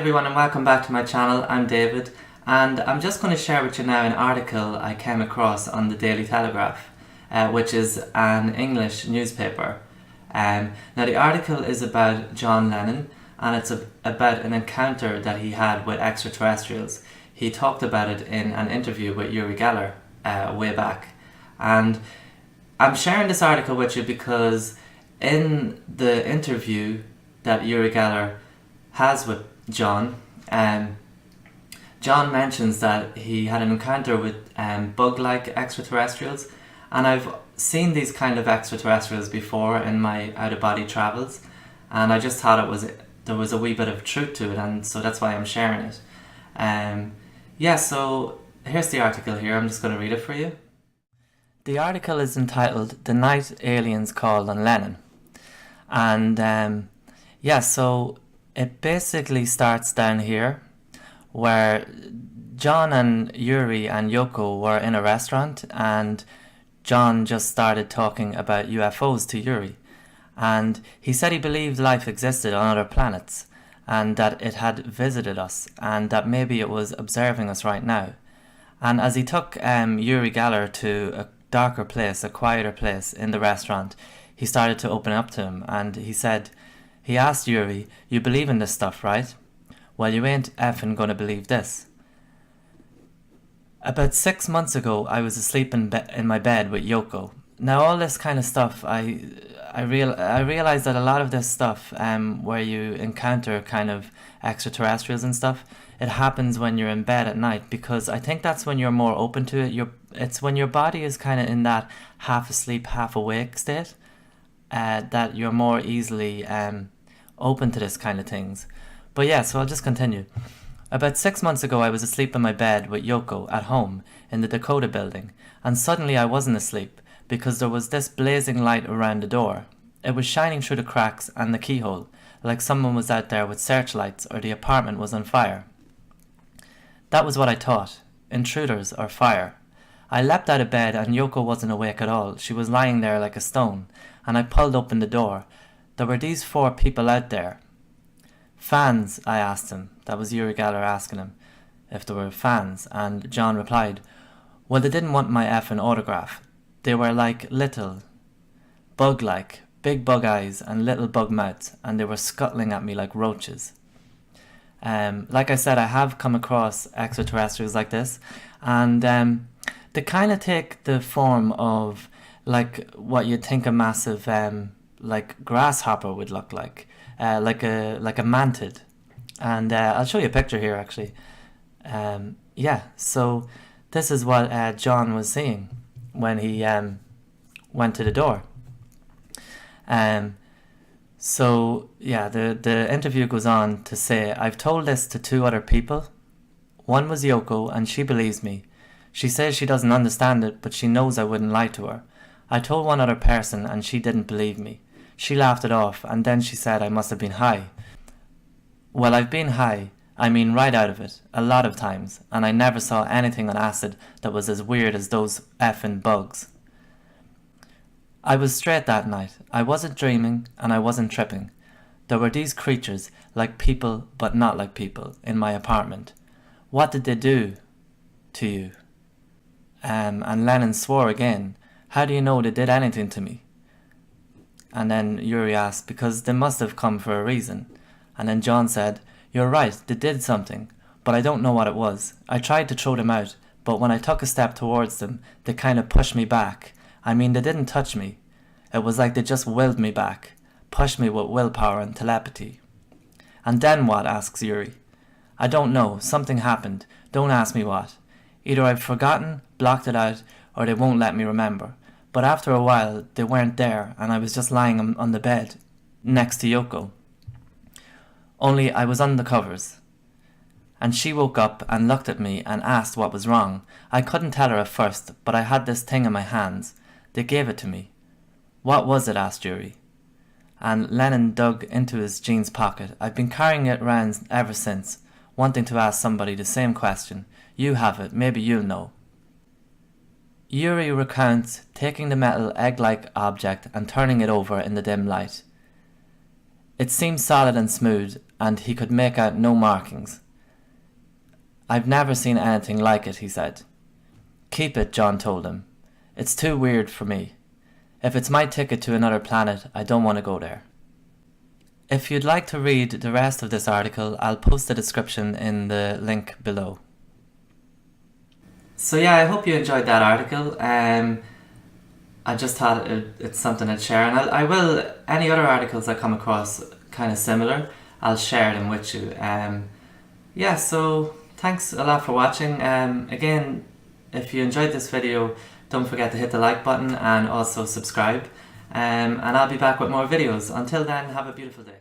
everyone and welcome back to my channel. I'm David and I'm just going to share with you now an article I came across on the Daily Telegraph, which is an English newspaper. Now the article is about John Lennon and it's about an encounter that he had with extraterrestrials. He talked about it in an interview with Uri Geller way back, and I'm sharing this article with you because in the interview that Uri Geller has with John, John mentions that he had an encounter with bug-like extraterrestrials, and I've seen these kind of extraterrestrials before in my out-of-body travels, and I just thought there was a wee bit of truth to it, and so that's why I'm sharing it. So here's the article here. I'm just going to read it for you. The article is entitled "The Night Aliens Called on Lennon," and so it basically starts down here where John and Yuri and Yoko were in a restaurant, and John just started talking about UFOs to Yuri, and he said he believed life existed on other planets and that it had visited us and that maybe it was observing us right now. And as he took Uri Geller to a darker place, a quieter place in the restaurant, he started to open up to him, and he asked Yuri, "You believe in this stuff, right? Well, you ain't effing gonna believe this. About 6 months ago, I was asleep in my bed with Yoko." Now, all this kind of stuff, I realized that a lot of this stuff, where you encounter kind of extraterrestrials and stuff, it happens when you're in bed at night, because I think that's when you're more open to it. It's when your body is kind of in that half asleep, half awake state, that you're more easily open to this kind of things. But yeah, so I'll just continue. About 6 months ago, I was asleep in my bed with Yoko at home in the Dakota building, and suddenly I wasn't asleep because there was this blazing light around the door. It was shining through the cracks and the keyhole, like someone was out there with searchlights or the apartment was on fire. That was what I thought, intruders or fire. I leapt out of bed and Yoko wasn't awake at all. She was lying there like a stone, and I pulled open the door. There were these 4 people out there. "Fans?" I asked him. That was Uri Geller asking him if there were fans, and John replied, "Well, they didn't want my effing autograph. They were like little, bug-like, big bug eyes and little bug mouths, and they were scuttling at me like roaches." Like I said, I have come across extraterrestrials like this, and they kind of take the form of like what you'd think a massive like grasshopper would look like a mantid. And I'll show you a picture here actually. So this is what John was seeing when he went to the door. The interview goes on to say, "I've told this to 2 other people. One was Yoko, and she believes me. She says she doesn't understand it, but she knows I wouldn't lie to her. I told one other person, and she didn't believe me. She laughed it off, and then she said I must have been high. Well, I've been high, I mean right out of it, a lot of times, and I never saw anything on acid that was as weird as those effing bugs. I was straight that night. I wasn't dreaming, and I wasn't tripping. There were these creatures, like people but not like people, in my apartment. What did they do to you?" And Lennon swore again. "How do you know they did anything to me?" And then Yuri asked, "Because they must have come for a reason." And then John said, "You're right, they did something, but I don't know what it was. I tried to throw them out, but when I took a step towards them, they kind of pushed me back. I mean, they didn't touch me. It was like they just willed me back, pushed me with willpower and telepathy." "And then what?" asks Yuri. "I don't know. Something happened. Don't ask me what. Either I've forgotten, blocked it out, or they won't let me remember. But after a while, they weren't there, and I was just lying on the bed, next to Yoko. Only I was on the covers. And she woke up and looked at me and asked what was wrong. I couldn't tell her at first, but I had this thing in my hands. They gave it to me." "What was it?" asked Yuri. And Lennon dug into his jeans pocket. "I've been carrying it round ever since, wanting to ask somebody the same question. You have it, maybe you'll know." Yuri recounts taking the metal egg-like object and turning it over in the dim light. It seemed solid and smooth, and he could make out no markings. I've never seen anything like it, he said. Keep it, John told him. It's too weird for me. If it's my ticket to another planet, I don't want to go there. If you'd like to read the rest of this article, I'll post the description in the link below. So yeah, I hope you enjoyed that article. I just thought it's something I'd share, and I will, any other articles I come across kind of similar, I'll share them with you. Yeah, so thanks a lot for watching. Again, if you enjoyed this video, don't forget to hit the like button and also subscribe. And I'll be back with more videos. Until then, have a beautiful day.